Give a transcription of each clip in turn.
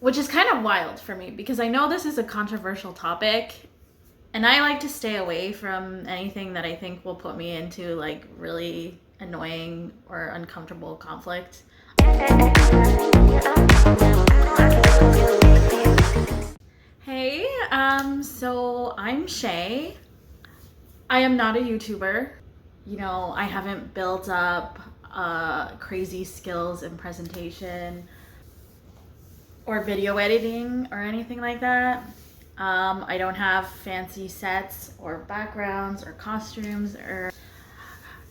which is kind of wild for me because I know this is a controversial topic and I like to stay away from anything that I think will put me into like really annoying or uncomfortable conflict. Hey, so I'm Shay. I am not a YouTuber. You know, I haven't built up crazy skills in presentation or video editing or anything like that. I don't have fancy sets or backgrounds or costumes or...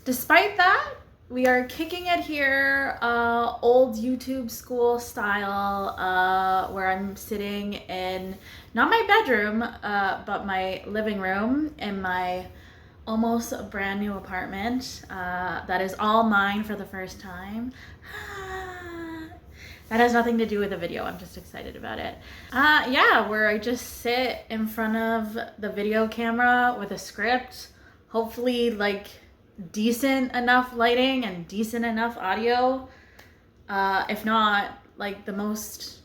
Despite that, we are kicking it here, old YouTube school style, where I'm sitting in, not my bedroom, but my living room in my almost brand new apartment that is all mine for the first time. That has nothing to do with the video. I'm just excited about it. Yeah, where I just sit in front of the video camera with a script, hopefully like decent enough lighting and decent enough audio. If not, like the most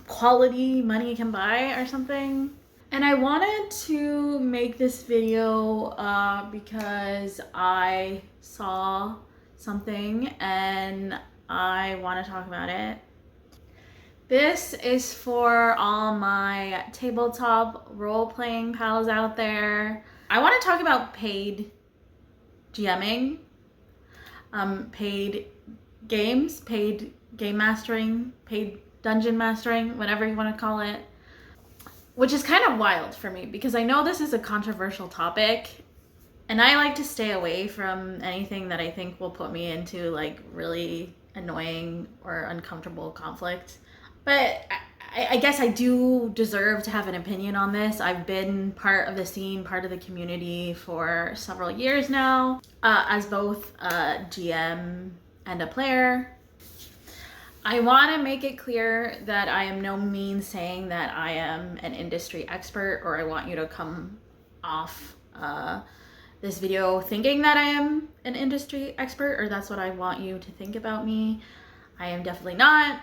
quality money can buy or something. And I wanted to make this video because I saw something and I want to talk about it. This is for all my tabletop role-playing pals out there. I want to talk about paid GMing, paid games, paid game mastering, paid dungeon mastering, whatever you want to call it. Which is kind of wild for me because I know this is a controversial topic and I like to stay away from anything that I think will put me into like really annoying or uncomfortable conflict. But I guess I do deserve to have an opinion on this. I've been part of the scene, part of the community for several years now, as both a GM and a player. I want to make it clear that I am no means saying that I am an industry expert, or I want you to come off this video thinking that I am an industry expert, or that's what I want you to think about me. I am definitely not.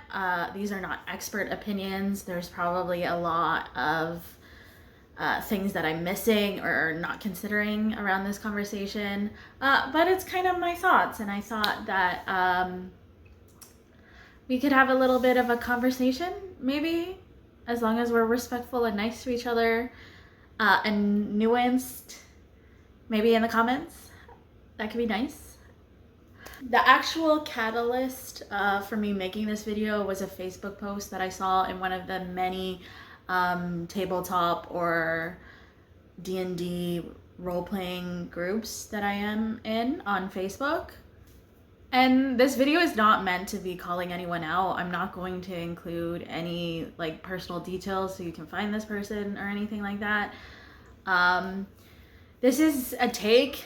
These are not expert opinions. There's probably a lot of things that I'm missing or not considering around this conversation, but it's kind of my thoughts, and I thought that we could have a little bit of a conversation, maybe, as long as we're respectful and nice to each other, and nuanced, maybe in the comments. That could be nice. The actual catalyst for me making this video was a Facebook post that I saw in one of the many tabletop or D&D role-playing groups that I am in on Facebook. And this video is not meant to be calling anyone out. I'm not going to include any like personal details so you can find this person or anything like that. This is a take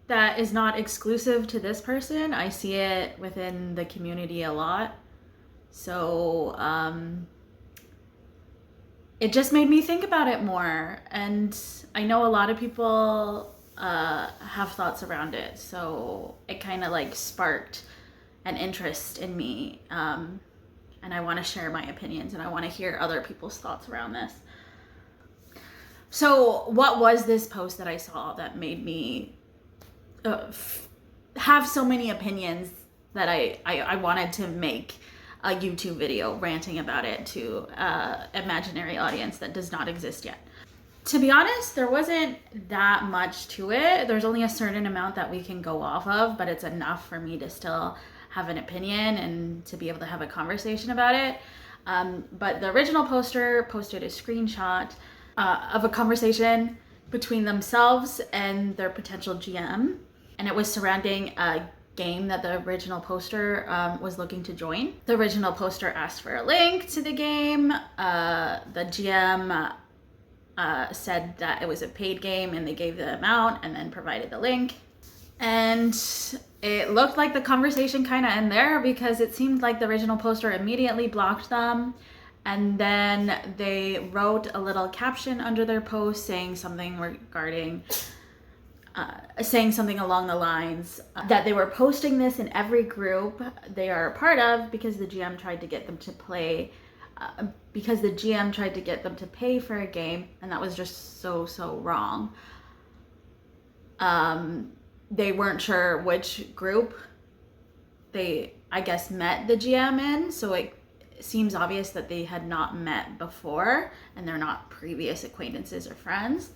that is not exclusive to this person. I see it within the community a lot. So it just made me think about it more. And I know a lot of people have thoughts around it, so it kind of like sparked an interest in me, and I want to share my opinions and I want to hear other people's thoughts around this. So what was this post that I saw that made me have so many opinions that I wanted to make a YouTube video ranting about it to an imaginary audience that does not exist yet? To be honest, there wasn't that much to it. There's only a certain amount that we can go off of, but it's enough for me to still have an opinion and to be able to have a conversation about it. But the original poster posted a screenshot of a conversation between themselves and their potential GM. And it was surrounding a game that the original poster was looking to join. The original poster asked for a link to the game. The GM said that it was a paid game and they gave the amount and then provided the link. And it looked like the conversation kind of ended there because it seemed like the original poster immediately blocked them. And then they wrote a little caption under their post saying something regarding saying something along the lines that they were posting this in every group they are a part of because the GM tried to get them to play, because the GM tried to get them to pay for a game, and that was just so wrong. They weren't sure which group they, I guess, met the GM in, so it seems obvious that they had not met before and they're not previous acquaintances or friends.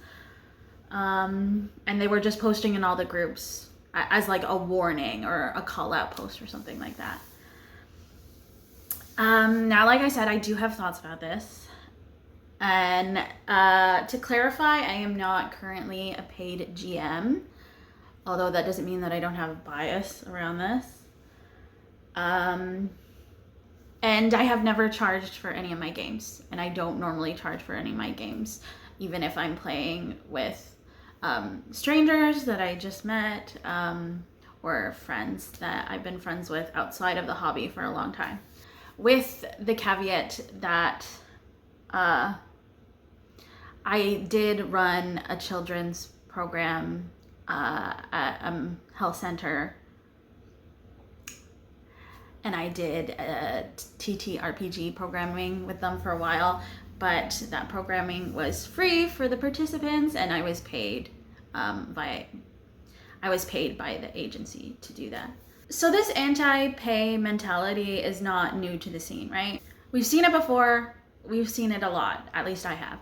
And they were just posting in all the groups as like a warning or a call out post or something like that. Now, like I said, I do have thoughts about this. And to clarify, I am not currently a paid GM, although that doesn't mean that I don't have bias around this. And I have never charged for any of my games, and I don't normally charge for any of my games, even if I'm playing with strangers that I just met, or friends that I've been friends with outside of the hobby for a long time. With the caveat that I did run a children's program at a health center, and I did a TTRPG programming with them for a while, but that programming was free for the participants, and I was paid by the agency to do that. So this anti-pay mentality is not new to the scene, right? We've seen it before. We've seen it a lot, at least I have.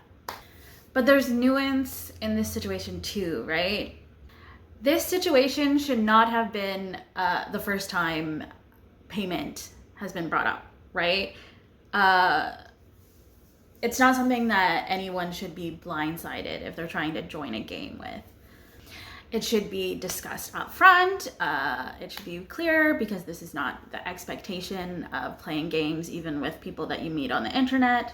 But there's nuance in this situation too, right? This situation should not have been the first time payment has been brought up, right? It's not something that anyone should be blindsided if they're trying to join a game with. It should be discussed up front. It should be clear, because this is not the expectation of playing games, even with people that you meet on the internet.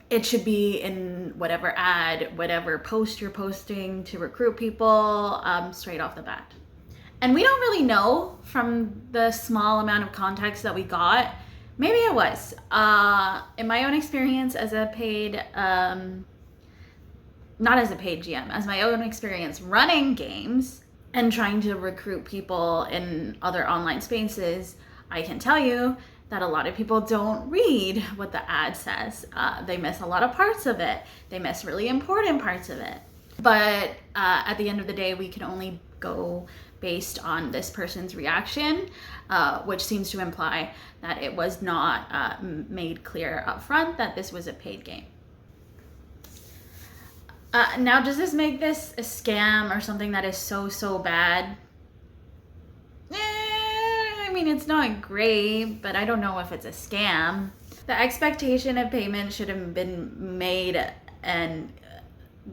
It should be in whatever ad, whatever post you're posting to recruit people, straight off the bat. And we don't really know from the small amount of context that we got. Maybe it was. In my own experience as a paid, not as a paid GM, as my own experience running games and trying to recruit people in other online spaces, I can tell you that a lot of people don't read what the ad says. They miss a lot of parts of it. They miss really important parts of it. But at the end of the day, we can only go based on this person's reaction, which seems to imply that it was not made clear up front that this was a paid game. Now, does this make this a scam or something that is so bad? I mean, it's not great, but I don't know if it's a scam. The expectation of payment should have been made and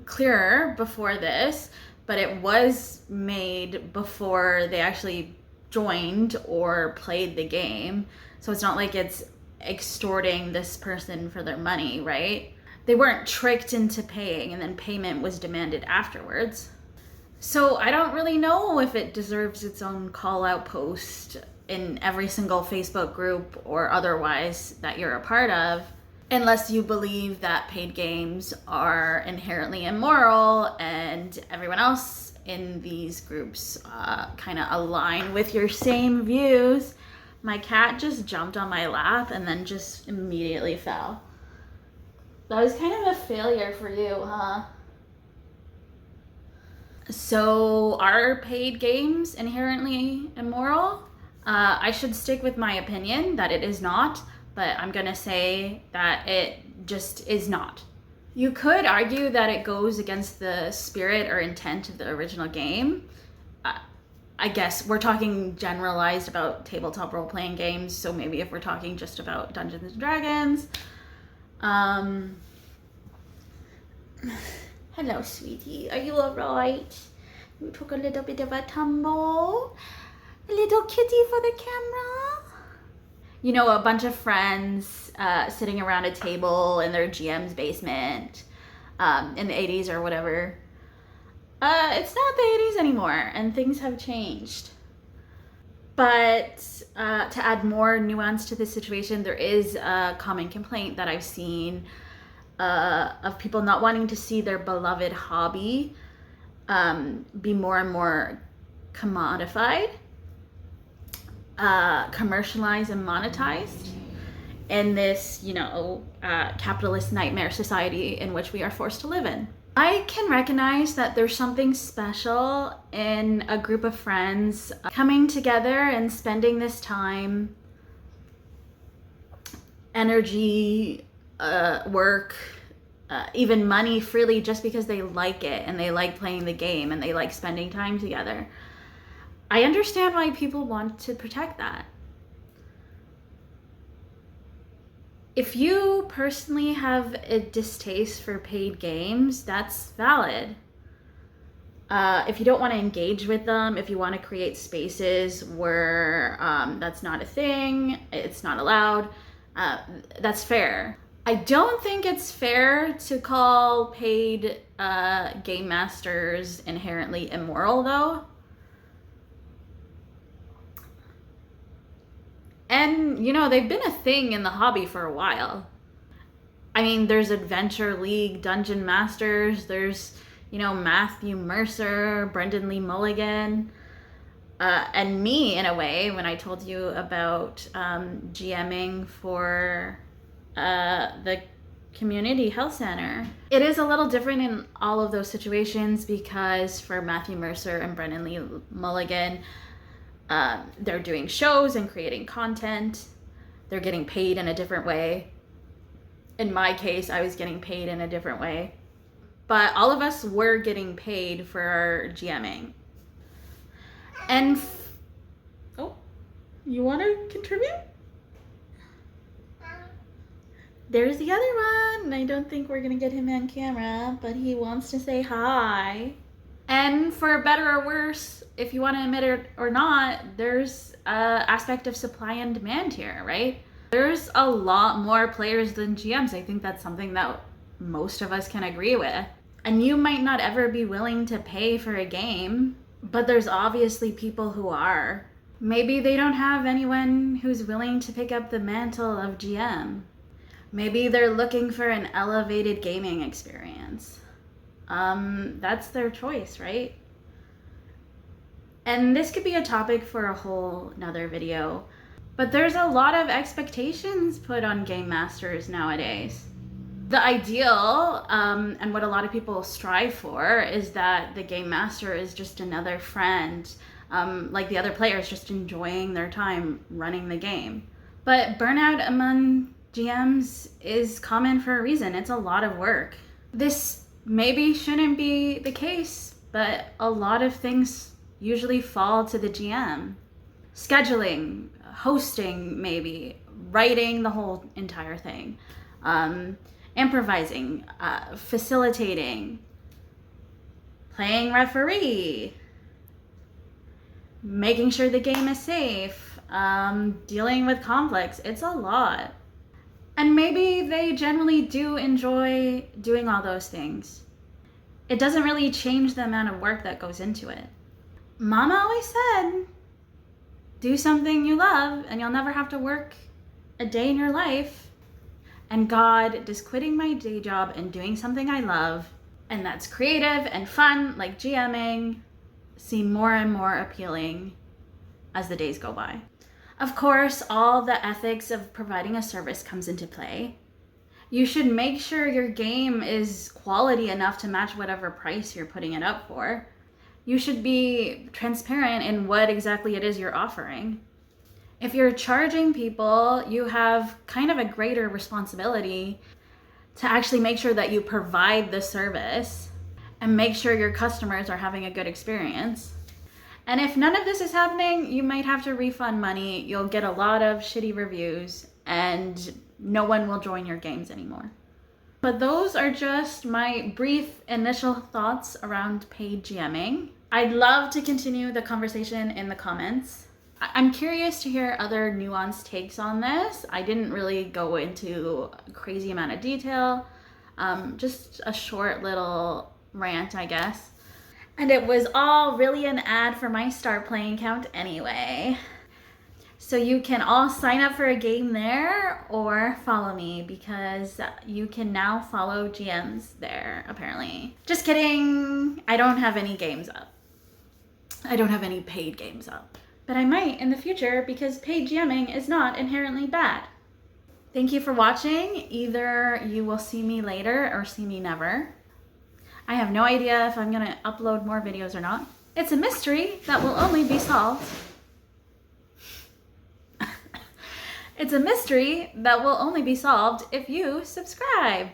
clearer before this, but it was made before they actually joined or played the game. So it's not like it's extorting this person for their money, right? They weren't tricked into paying and then payment was demanded afterwards. So I don't really know if it deserves its own call out post in every single Facebook group or otherwise that you're a part of, unless you believe that paid games are inherently immoral and everyone else in these groups kind of align with your same views. My cat just jumped on my lap and then just immediately fell. That was kind of a failure for you, huh? So are paid games inherently immoral? I should stick with my opinion that it is not, but I'm gonna say that it just is not. You could argue that it goes against the spirit or intent of the original game. I guess we're talking generalized about tabletop role-playing games, so maybe if we're talking just about Dungeons and Dragons. Hello, sweetie. Are you alright? You took a little bit of a tumble. A little kitty for the camera. You know, a bunch of friends sitting around a table in their GM's basement in the 80s or whatever. It's not the 80s anymore, and things have changed. But to add more nuance to this situation, there is a common complaint that I've seen of people not wanting to see their beloved hobby be more and more commodified, commercialized and monetized in this, capitalist nightmare society in which we are forced to live in. I can recognize that there's something special in a group of friends coming together and spending this time, energy, work, even money freely just because they like it and they like playing the game and they like spending time together. I understand why people want to protect that. If you personally have a distaste for paid games, that's valid. If you don't want to engage with them, if you want to create spaces where that's not a thing, it's not allowed, that's fair. I don't think it's fair to call paid game masters inherently immoral, though. And, they've been a thing in the hobby for a while. I mean, there's Adventure League Dungeon Masters, there's, Matthew Mercer, Brendan Lee Mulligan, and me, in a way, when I told you about GMing for the community health center. It is a little different in all of those situations because for Matthew Mercer and Brendan Lee Mulligan, they're doing shows and creating content. They're getting paid in a different way. In my case, I was getting paid in a different way. But all of us were getting paid for our GMing. And, oh, you want to contribute? There's the other one. I don't think we're gonna get him on camera, but he wants to say hi. And for better or worse, if you want to admit it or not, there's an aspect of supply and demand here, right? There's a lot more players than GMs. I think that's something that most of us can agree with. And you might not ever be willing to pay for a game, but there's obviously people who are. Maybe they don't have anyone who's willing to pick up the mantle of GM. Maybe they're looking for an elevated gaming experience. That's their choice, right? And this could be a topic for a whole nother video, but there's a lot of expectations put on game masters nowadays. The ideal, and what a lot of people strive for, is that the game master is just another friend, like the other players, just enjoying their time running the game. But burnout among GMs is common for a reason. It's a lot of work. This maybe shouldn't be the case, but a lot of things usually fall to the GM. Scheduling, hosting maybe, writing the whole entire thing, improvising, facilitating, playing referee, making sure the game is safe, dealing with conflicts. It's a lot. And maybe they generally do enjoy doing all those things. It doesn't really change the amount of work that goes into it. Mama always said, do something you love and you'll never have to work a day in your life. And God, does quitting my day job and doing something I love, and that's creative and fun, like GMing, seem more and more appealing as the days go by. Of course, all the ethics of providing a service comes into play. You should make sure your game is quality enough to match whatever price you're putting it up for. You should be transparent in what exactly it is you're offering. If you're charging people, you have kind of a greater responsibility to actually make sure that you provide the service and make sure your customers are having a good experience. And if none of this is happening, you might have to refund money. You'll get a lot of shitty reviews and no one will join your games anymore. But those are just my brief initial thoughts around paid GMing. I'd love to continue the conversation in the comments. I'm curious to hear other nuanced takes on this. I didn't really go into a crazy amount of detail, just a short little rant, I guess. And it was all really an ad for my Start Playing count anyway. So you can all sign up for a game there or follow me, because you can now follow GMs there, apparently. Just kidding. I don't have any games up. I don't have any paid games up. But I might in the future, because paid GMing is not inherently bad. Thank you for watching. Either you will see me later or see me never. I have no idea if I'm gonna upload more videos or not. It's a mystery that will only be solved. It's a mystery that will only be solved if you subscribe.